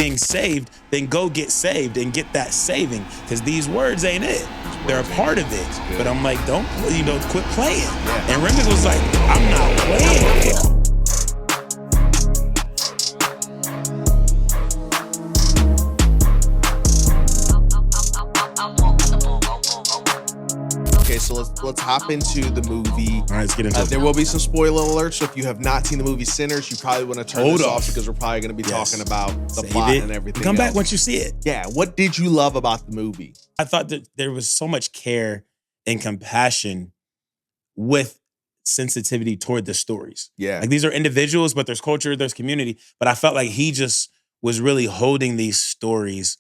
being saved, then go get saved and get that saving. Because these words ain't it. They're a part of it. But I'm like, don't quit playing. Yeah. And Remick was like, I'm not playing. So let's hop into the movie. All right, let's get into it. There will be some spoiler alerts, so if you have not seen the movie Sinners, you probably want to turn this off because we're probably going to be talking about the plot and everything. Come back once you see it. Yeah. What did you love about the movie? I thought that there was so much care and compassion with sensitivity toward the stories. Yeah. Like these are individuals, but there's culture, there's community. But I felt like he just was really holding these stories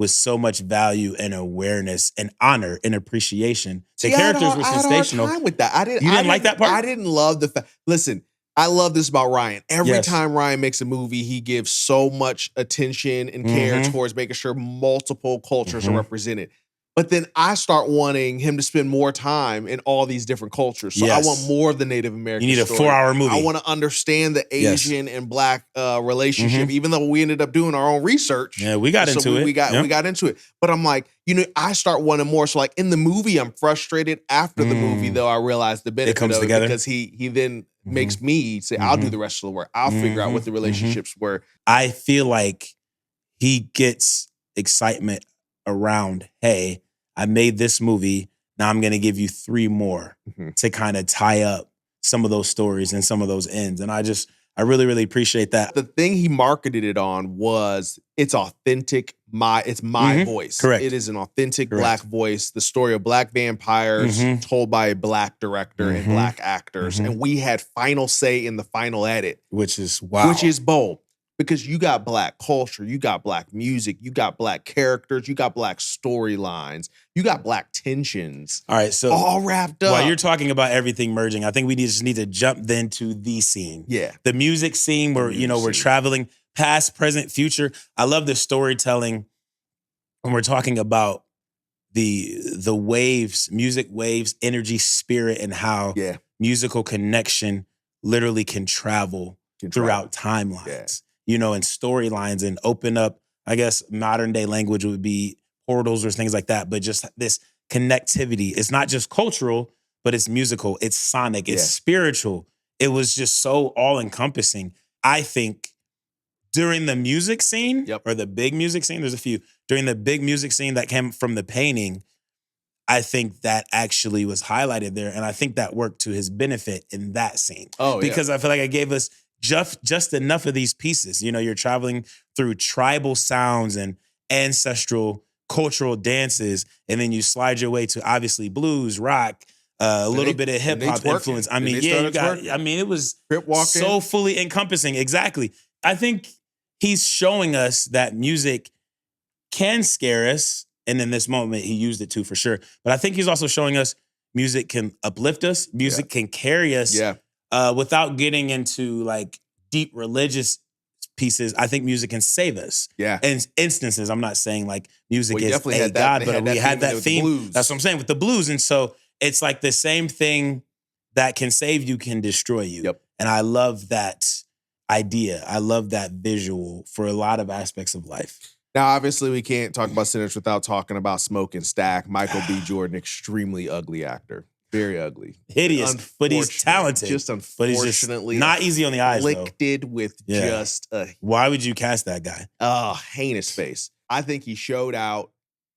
with so much value and awareness and honor and appreciation. The characters were sensational. I had a hard time with that. You didn't like that part? I didn't love the fact. Listen, I love this about Ryan. Every time Ryan makes a movie, he gives so much attention and care towards making sure multiple cultures are represented. But then I start wanting him to spend more time in all these different cultures. So I want more of the Native American You need a story. 4-hour movie. I want to understand the Asian and Black relationship, even though we ended up doing our own research. Yeah, we got into it. We got into it. But I'm like, I start wanting more. So like in the movie, I'm frustrated. After the movie, though, I realize the benefit of it because he then makes me say, I'll do the rest of the work. I'll figure out what the relationships were. I feel like he gets excitement around, hey, I made this movie. Now I'm going to give you 3 more to kind of tie up some of those stories and some of those ends. And I really, really appreciate that. The thing he marketed it on was it's authentic. It's my voice. Correct. It is an authentic Black voice. The story of Black vampires told by a Black director and Black actors. And we had final say in the final edit. Which is wow. Which is bold. Because you got Black culture, you got Black music, you got Black characters, you got Black storylines, you got Black tensions. All right, so all wrapped up. While you're talking about everything merging, I think we just need to jump then to the scene. Yeah. The music scene where, we're traveling past, present, future. I love the storytelling when we're talking about the waves, music waves, energy, spirit, and how musical connection literally can travel throughout timelines. Yeah. And storylines and open up, I guess modern day language would be portals or things like that. But just this connectivity, it's not just cultural, but it's musical, it's sonic, it's spiritual. It was just so all encompassing. I think during the music scene or the big music scene, there's a few, during the big music scene that came from the painting, I think that actually was highlighted there. And I think that worked to his benefit in that scene. Because I feel like it gave us just enough of these pieces. You're traveling through tribal sounds and ancestral cultural dances, and then you slide your way to obviously blues, rock, a little bit of hip hop influence. I mean, it was so fully encompassing. Exactly. I think he's showing us that music can scare us, and in this moment he used it to for sure. But I think he's also showing us music can uplift us, music can carry us. Without getting into like deep religious pieces, I think music can save us. Yeah. In instances, I'm not saying like music is a God, but we had that theme. That's what I'm saying with the blues. And so it's like the same thing that can save you can destroy you. Yep. And I love that idea. I love that visual for a lot of aspects of life. Now, obviously, we can't talk about Sinners without talking about Smoke and Stack. Michael B. Jordan, extremely ugly actor. Very ugly. Hideous, but he's talented. Just unfortunately not easy on the eyes, afflicted with just a... Why would you cast that guy? Heinous face. I think he showed out.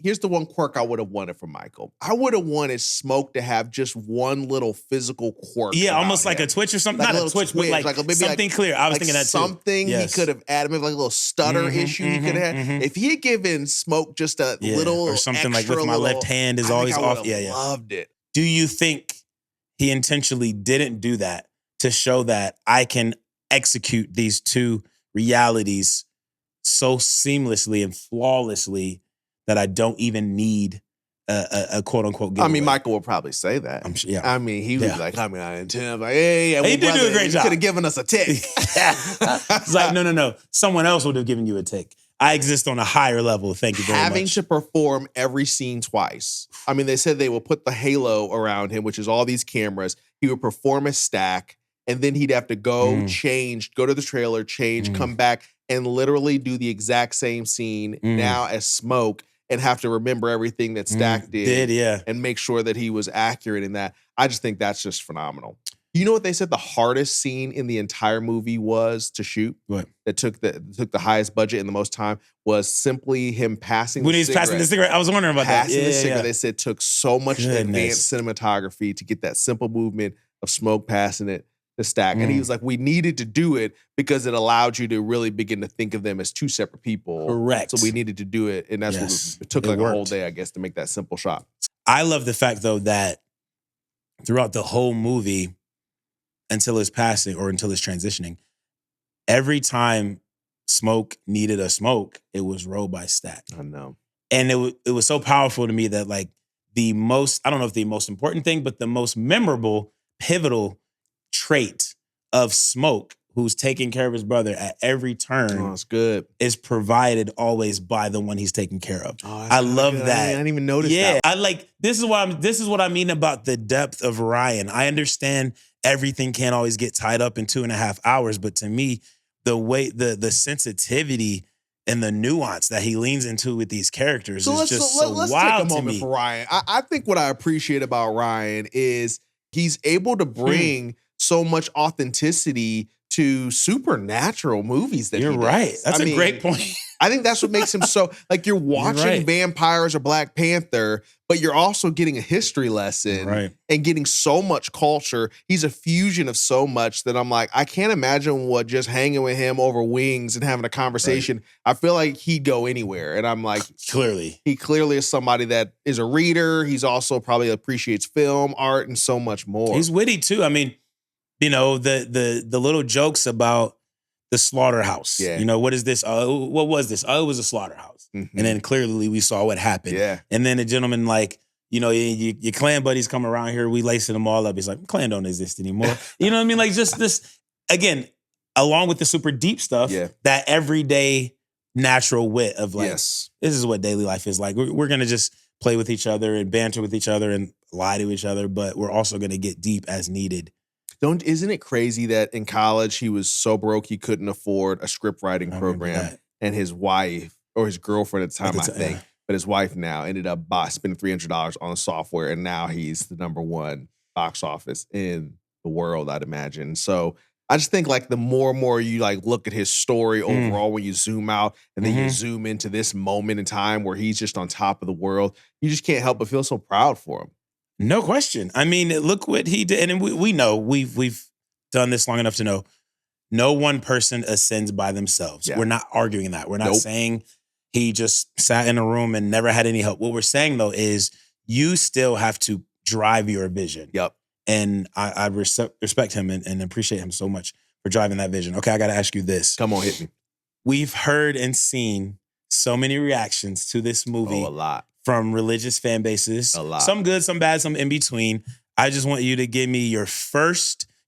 Here's the one quirk I would have wanted from Michael. I would have wanted Smoke to have just one little physical quirk. Yeah, almost like a twitch or something. Like not a twitch, but like maybe something clear. I was thinking that too. Something he could have added, maybe like a little stutter issue he could have had. If he had given Smoke just a little or something like with my left hand is always off. Loved it. Do you think he intentionally didn't do that to show that I can execute these two realities so seamlessly and flawlessly that I don't even need a quote unquote giveaway? I mean, Michael will probably say that. I'm sure, I mean, he was like, I intend. Like, hey, he did do a great job. Could have given us a tick. It's like, no. Someone else would have given you a tick. I exist on a higher level. Thank you very much. Having to perform every scene twice. I mean, they said they will put the halo around him, which is all these cameras. He would perform a Stack, and then he'd have to go change, go to the trailer, change, come back, and literally do the exact same scene now as Smoke and have to remember everything that Stack did and make sure that he was accurate in that. I just think that's just phenomenal. You know what they said the hardest scene in the entire movie was to shoot? What? That took the highest budget and the most time was simply him passing when the he's cigarette. passing the cigarette. I was wondering about that. Passing the cigarette, they said took so much advanced cinematography to get that simple movement of Smoke passing it to Stack. And he was like, we needed to do it because it allowed you to really begin to think of them as two separate people. Correct. So we needed to do it. And that's what it took like a whole day, I guess, to make that simple shot. I love the fact, though, that throughout the whole movie, until his passing or until his transitioning, every time Smoke needed a smoke, it was rolled by Stack. I know. And it was so powerful to me that like the most, I don't know if the most important thing, but the most memorable, pivotal trait of Smoke, who's taking care of his brother at every turn, is provided always by the one he's taking care of. I love that. I didn't even notice that. I like, this is what I mean about the depth of Ryan. I understand everything can't always get tied up in 2.5 hours, but to me, the way the sensitivity and the nuance that he leans into with these characters is just so wild to me. Let's take a moment for Ryan. I think what I appreciate about Ryan is he's able to bring so much authenticity to supernatural movies that You're right. That's a great point. I think that's what makes him so, like you're watching vampires or Black Panther, but you're also getting a history lesson and getting so much culture. He's a fusion of so much that I'm like, I can't imagine what just hanging with him over wings and having a conversation. I feel like he'd go anywhere. And I'm like, he clearly is somebody that is a reader. He's also probably appreciates film, art, and so much more. He's witty too. I mean, you know, the little jokes about the slaughterhouse. Yeah. You know, what is this? What was this? Oh, it was a slaughterhouse. And then clearly we saw what happened. Yeah. And then the gentleman like, you know, your clan buddies come around here, we lacing them all up. He's like, clan don't exist anymore. You know what I mean? Like just this, again, along with the super deep stuff, that everyday natural wit of like, this is what daily life is like. We're going to just play with each other and banter with each other and lie to each other, but we're also going to get deep as needed. Isn't it crazy that in college he was so broke he couldn't afford a script writing program, and his wife or his girlfriend at the time, I think, but his wife now ended up spending $300 on software, and now he's the #1 box office in the world, I'd imagine. So I just think like the more and more you like look at his story overall, when you zoom out and then you zoom into this moment in time where he's just on top of the world, you just can't help but feel so proud for him. No question. I mean, look what he did. And we know, we've done this long enough to know no one person ascends by themselves. We're not arguing that. We're not saying he just sat in a room and never had any help. What we're saying, though, is you still have to drive your vision. And I respect him and appreciate him so much for driving that vision. Okay, I got to ask you this. Come on, hit me. We've heard and seen so many reactions to this movie. A lot. From religious fan bases. A lot. Some good, some bad, some in between. I just want you to give me your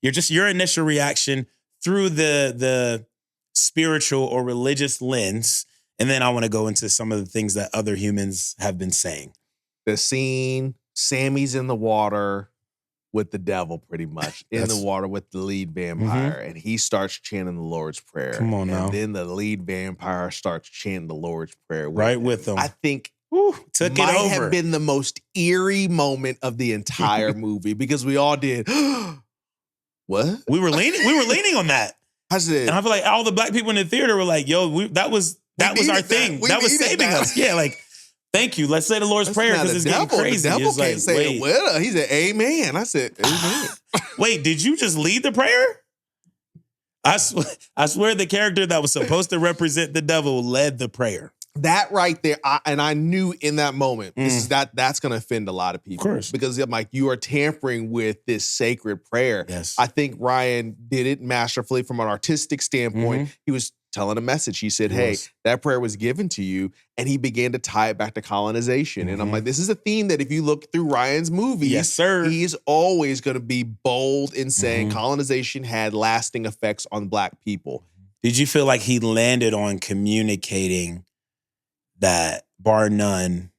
initial reaction through the spiritual or religious lens. And then I want to go into some of the things that other humans have been saying. The scene, Sammy's in the water with the devil pretty much. In the water with the lead vampire. And he starts chanting the Lord's Prayer. Come on now. And then the lead vampire starts chanting the Lord's Prayer. With him. I think took might it over. have been the most eerie moment of the entire movie because we all did. What? We were leaning on that. I said, and I feel like all the Black people in the theater were like, "Yo, that was our thing. That was saving us." Yeah, like, thank you. Let's say the Lord's Prayer because it's getting crazy. The devil can't like, say it with her. He said, "Amen." I said, "Amen." Wait, did you just lead the prayer? I swear the character that was supposed to represent the devil led the prayer. That right there, I knew in that moment, that's going to offend a lot of people. Of course. Because I'm like, you are tampering with this sacred prayer. Yes. I think Ryan did it masterfully from an artistic standpoint. He was telling a message. He said, hey, that prayer was given to you. And he began to tie it back to colonization. And I'm like, this is a theme that if you look through Ryan's movies, he's always going to be bold in saying colonization had lasting effects on Black people. Did you feel like he landed on communicating that, bar none,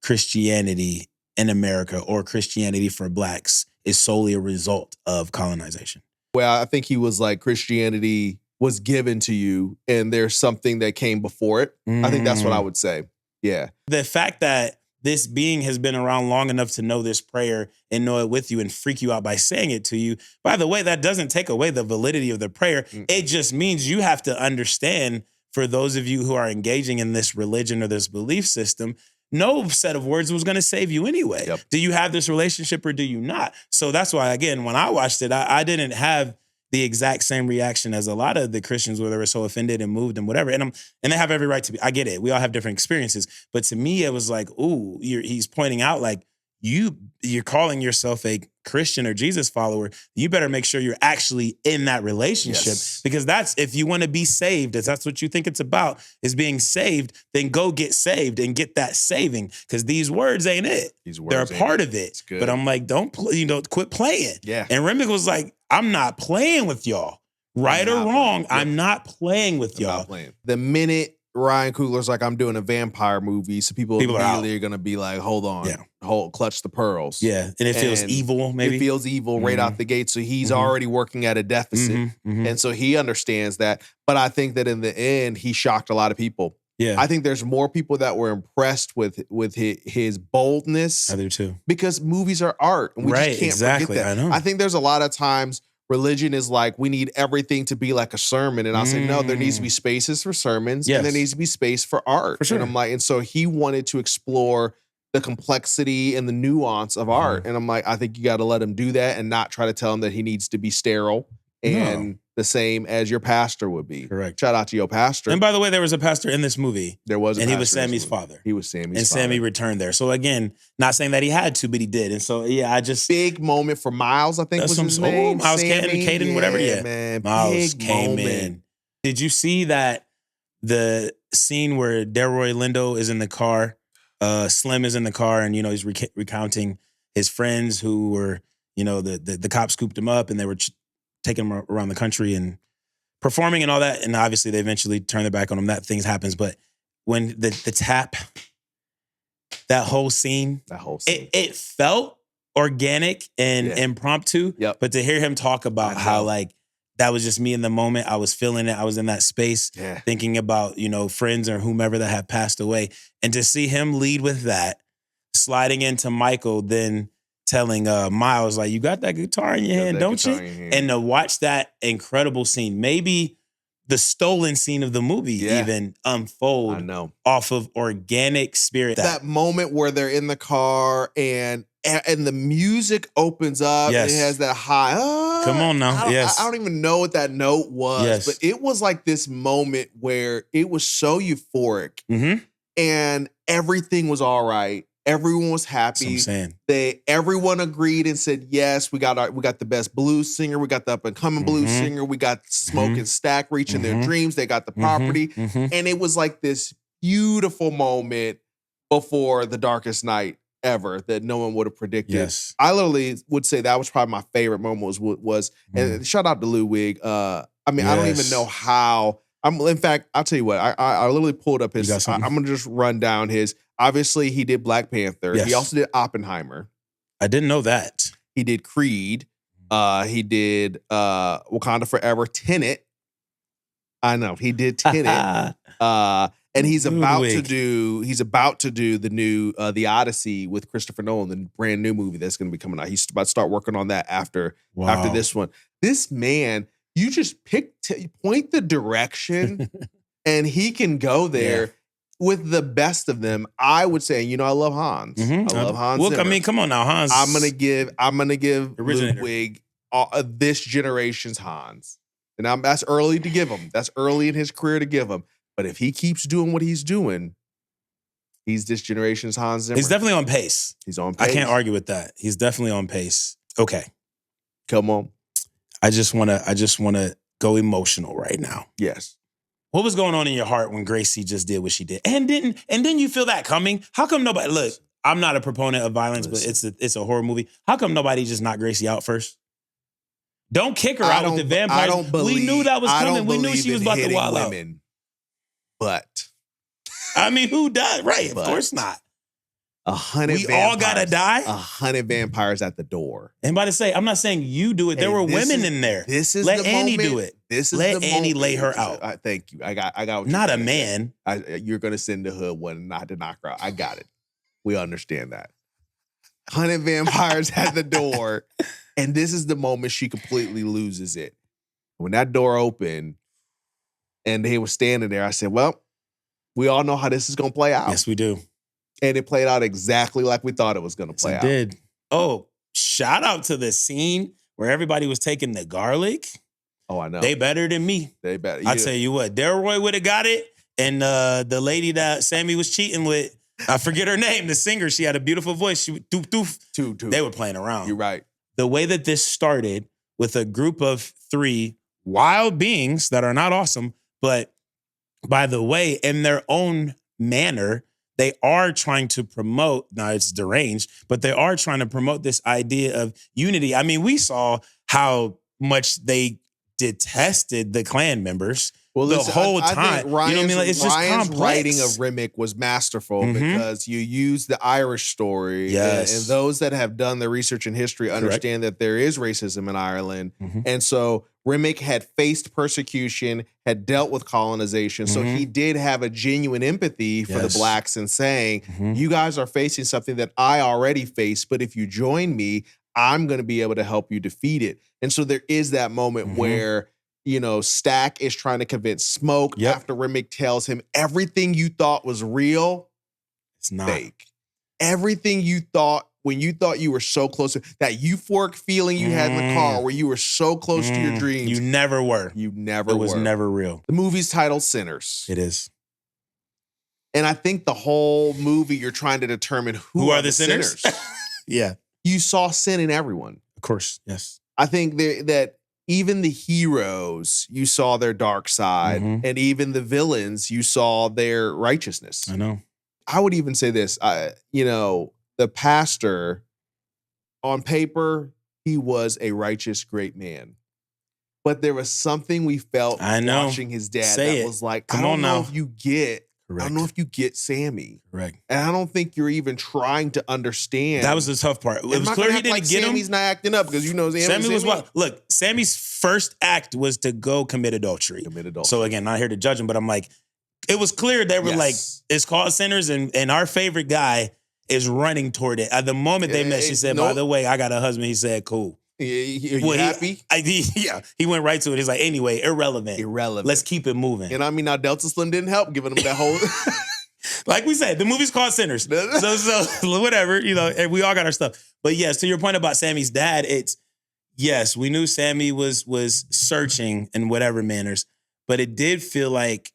Christianity in America or Christianity for Blacks is solely a result of colonization? Well, I think he was like, Christianity was given to you and there's something that came before it. I think that's what I would say. Yeah. The fact that this being has been around long enough to know this prayer and know it with you and freak you out by saying it to you. By the way, that doesn't take away the validity of the prayer. It just means you have to understand, for those of you who are engaging in this religion or this belief system, no set of words was going to save you anyway. Yep. Do you have this relationship or do you not? So that's why, again, when I watched it, I didn't have the exact same reaction as a lot of the Christians where they were so offended and moved and whatever. And they have every right to be. I get it. We all have different experiences. But to me, it was like, ooh, he's pointing out like, you're calling yourself a Christian or Jesus follower. You better make sure you're actually in that relationship, because that's, if you want to be saved, if that's what you think it's about, is being saved, then go get saved and get that saving, because these words ain't it. They're a part of it. But I'm like, don't quit playing. Yeah. And Remick was like, I'm not playing with y'all. Right or wrong, I'm not playing with y'all. The minute Ryan Coogler's like, I'm doing a vampire movie, so people immediately are going to be like, hold on, clutch the pearls. Yeah, and it feels evil, maybe. It feels evil right out the gate, so he's already working at a deficit. And so he understands that. But I think that in the end, he shocked a lot of people. Yeah, I think there's more people that were impressed with his boldness. I do too. Because movies are art, and we just can't forget that. I know. I think there's a lot of times religion is like, we need everything to be like a sermon. And I'll say, no, there needs to be spaces for sermons and there needs to be space for art. For sure. And I'm like, and so he wanted to explore the complexity and the nuance of art. And I'm like, I think you got to let him do that and not try to tell him that he needs to be sterile and the same as your pastor would be. Correct. Shout out to your pastor. And by the way, there was a pastor in this movie. There was a and pastor he was Sammy's father. He was Sammy's father. And Sammy returned there. So again, not saying that he had to, but he did. And so, yeah, I just... Big moment for Miles, I think was his name. Miles Caden, whatever, man. Miles Big came moment. in. Did you see that the scene where Delroy Lindo is in the car, Slim is in the car, and, he's recounting his friends who were, the cops scooped him up and they were taking him around the country and performing and all that. And obviously they eventually turn their back on him. That things happens. But when the tap, that whole scene, it felt organic and impromptu. Yep. But to hear him talk about how like, that was just me in the moment. I was feeling it. I was in that space thinking about, friends or whomever that had passed away. And to see him lead with that, sliding into Michael, then telling Miles, like, you got that guitar in your hand, don't you? And to watch that incredible scene, maybe the stolen scene of the movie even unfold off of organic spirit. That moment where they're in the car and the music opens up and it has that high. Come on now. I don't even know what that note was, but it was like this moment where it was so euphoric and everything was all right. Everyone was happy. Everyone agreed and said, yes, we got the best blues singer. We got the up and coming blues singer. We got Smoke and Stack reaching their dreams. They got the property. And it was like this beautiful moment before the darkest night ever that no one would have predicted. Yes. I literally would say that was probably my favorite moment was and shout out to Ludwig. I don't even know how. In fact, I'll tell you what, I literally pulled up his, I'm going to just run down his, obviously he did Black Panther. Yes. He also did Oppenheimer. I didn't know that. He did Creed. He did Wakanda Forever, Tenet. I know, he did Tenet. And he's about to do the new The Odyssey with Christopher Nolan, the brand new movie that's going to be coming out. He's about to start working on that after this one. This man, you just point the direction and he can go there with the best of them. I would say, I love Hans. I love Hans Zimmer. I mean, come on now, Hans. I'm gonna give Ludwig this generation's Hans. And that's early to give him. That's early in his career to give him. But if he keeps doing what he's doing, he's this generation's Hans Zimmer. He's definitely on pace. He's on pace. I can't argue with that. He's definitely on pace. Okay. Come on. I just wanna go emotional right now. Yes. What was going on in your heart when Gracie just did what she did? And didn't you feel that coming? How come nobody, look, I'm not a proponent of violence, but it's a horror movie. How come nobody just knocked Gracie out first? Don't kick her out with the vampires. We knew that was coming. We knew she was about to wild out. But I mean, who does? Right, of course not. 100 we all gotta die? 100 vampires at the door. And by to say, I'm not saying you do it. There were women in there. This is Let the Annie moment, do it. This is let the Annie moment lay her out. Thank you. I got what not you're a man. You're gonna send the hood one, not to knock her out. I got it. We understand that. 100 vampires at the door, and this is the moment she completely loses it. When that door opened, and they were standing there, I said, "Well, we all know how this is gonna play out." Yes, we do. And it played out exactly like we thought it was gonna play out. It did. Oh, shout out to the scene where everybody was taking the garlic. Oh, I know. They better than me. They better. I tell you what, Delroy would have got it, and the lady that Sammy was cheating with, I forget her name, the singer, she had a beautiful voice. She would doof. They were playing around. You're right. The way that this started with a group of 3 wild beings that are not awesome, but by the way, in their own manner, they are trying to promote, now it's deranged, but they are trying to promote this idea of unity. I mean, we saw how much they detested the Klan members whole time. I think Ryan's, you know what I mean? Like, it's just Ryan's complex. writing of Remick was masterful because you use the Irish story. Yes. And those that have done the research in history understand that there is racism in Ireland. And so Remick had faced persecution, had dealt with colonization. So he did have a genuine empathy for the blacks and saying, you guys are facing something that I already faced, but if you join me, I'm going to be able to help you defeat it. And so there is that moment where, you know, Stack is trying to convince Smoke after Remick tells him everything you thought was real, it's not fake. Everything you thought, when you thought you were so close to that euphoric feeling you had in the car where you were so close to your dreams. You never were. You never were. It was never real. The movie's titled Sinners. It is. And I think the whole movie, you're trying to determine who are the sinners. Yeah. You saw sin in everyone. Of course, yes. I think that even the heroes, you saw their dark side, and even the villains, you saw their righteousness. I know. I would even say this, you know, the pastor, on paper, he was a righteous, great man. But there was something we felt watching his dad that was like, I don't know if you get, I don't know if you get Sammy. Correct. And I don't think you're even trying to understand. That was the tough part. It was clear he didn't get him. Sammy's not acting up because you know Sammy was what? Look, Sammy's first act was to go commit adultery. So again, not here to judge him, but I'm like, it was clear they were like, it's called Sinners, and our favorite guy is running toward it. At the moment they met, she said, by the way, I got a husband. He said, cool. You happy? He went right to it. He's like, anyway, irrelevant. Let's keep it moving. And I mean, now Delta Slim didn't help giving him that whole... Like we said, the movie's called Sinners. So whatever, you know, and we all got our stuff. But yes, to your point about Sammy's dad, yes, we knew Sammy was searching in whatever manners, but it did feel like,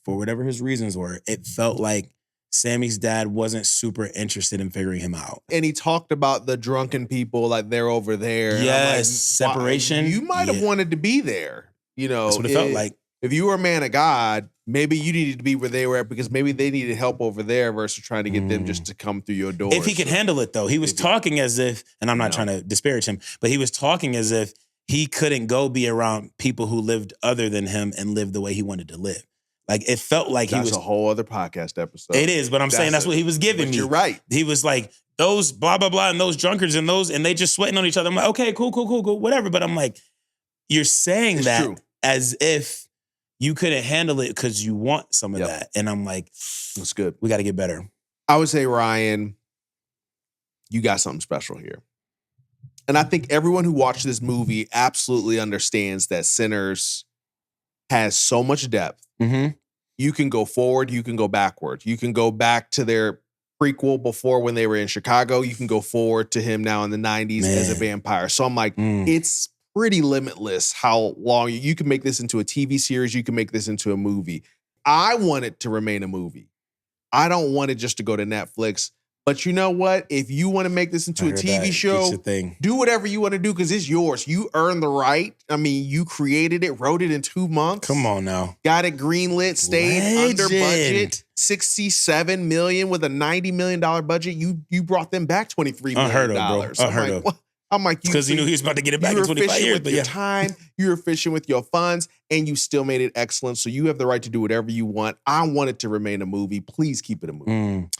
for whatever his reasons were, it felt like Sammy's dad wasn't super interested in figuring him out. And he talked about the drunken people, like they're over there. Yes, like, separation. You might have wanted to be there. You know, that's what it felt like. If you were a man of God, maybe you needed to be where they were at because maybe they needed help over there versus trying to get them just to come through your door. If he could handle it, though. He was talking as if, and I'm not trying to disparage him, but he was talking as if he couldn't go be around people who lived other than him and live the way he wanted to live. Like, it felt like that's a whole other podcast episode. It is, but I'm saying that's what he was giving me. You're right. He was like, those blah, blah, blah, and those drunkards and they just sweating on each other. I'm like, okay, cool, whatever. But I'm like, you're saying that as if you couldn't handle it because you want some of that. And I'm like, that's good. We got to get better. I would say, Ryan, you got something special here. And I think everyone who watched this movie absolutely understands that Sinners has so much depth. You can go forward, you can go backward. You can go back to their prequel before when they were in Chicago. You can go forward to him now in the 90s as a vampire. So I'm like, it's pretty limitless how long you can make this into a TV series. You can make this into a movie. I want it to remain a movie. I don't want it just to go to Netflix. But you know what? If you want to make this into a TV show, do whatever you want to do because it's yours. You earned the right. I mean, you created it, wrote it in 2 months. Come on now. Got it greenlit, stayed under budget. $67 million with a $90 million budget. You brought them back $23 million. Unheard of, bro. Unheard of. I'm like, because you knew he was about to get it back in 25 years. But your time, you're efficient with your funds, and you still made it excellent. So you have the right to do whatever you want. I want it to remain a movie. Please keep it a movie.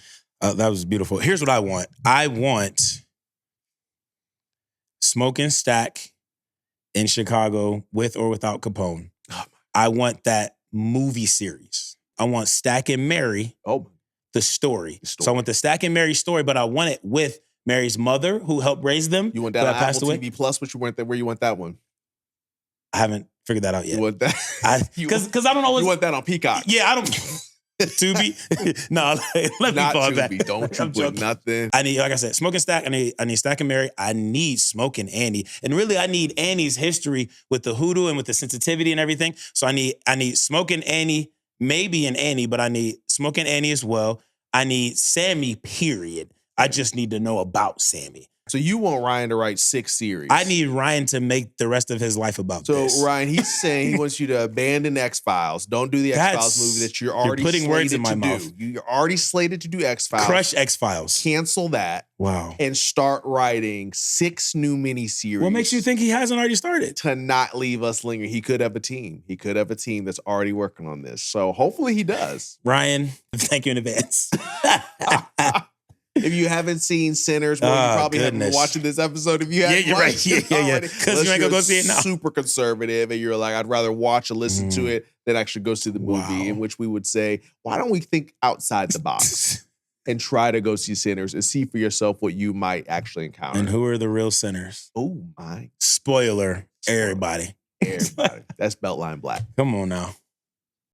That was beautiful. Here's what I want. I want Smoke and Stack in Chicago with or without Capone. I want that movie series. I want Stack and Mary, the story. So I want the Stack and Mary story, but I want it with Mary's mother who helped raise them. You want that on Apple TV Plus? Where you want that one? I haven't figured that out yet. You want that? Because I don't know. You want that on Peacock? Yeah, I don't. Tubi? No, let me fall back. Don't you put nothing. I need, like I said, Smoke and Stack. I need Stack and Mary. I need Smoke and Annie. And really, I need Annie's history with the hoodoo and with the sensitivity and everything. So I need Smoke and Annie, maybe an Annie, but I need Smoke and Annie as well. I need Sammy, period. I just need to know about Sammy. So you want Ryan to write 6 series? I need Ryan to make the rest of his life about this. So Ryan, he's saying he wants you to abandon X-Files. Don't do the X-Files movie that you're already putting words in my mouth. You're already slated to do X-Files. Crush X-Files. Cancel that. Wow. And start writing 6 new miniseries. What makes you think he hasn't already started? To not leave us lingering. He could have a team. He could have a team that's already working on this. So hopefully he does. Ryan, thank you in advance. If you haven't seen Sinners, well, you probably haven't been watching this episode. If you haven't, you're right. Yeah. Because you ain't gonna go see it now. Super conservative, and you're like, I'd rather watch or listen to it than actually go see the movie. In which we would say, why don't we think outside the box and try to go see Sinners and see for yourself what you might actually encounter? And who are the real sinners? Oh my! Spoiler, everybody. Everybody. That's Beltline Black. Come on now.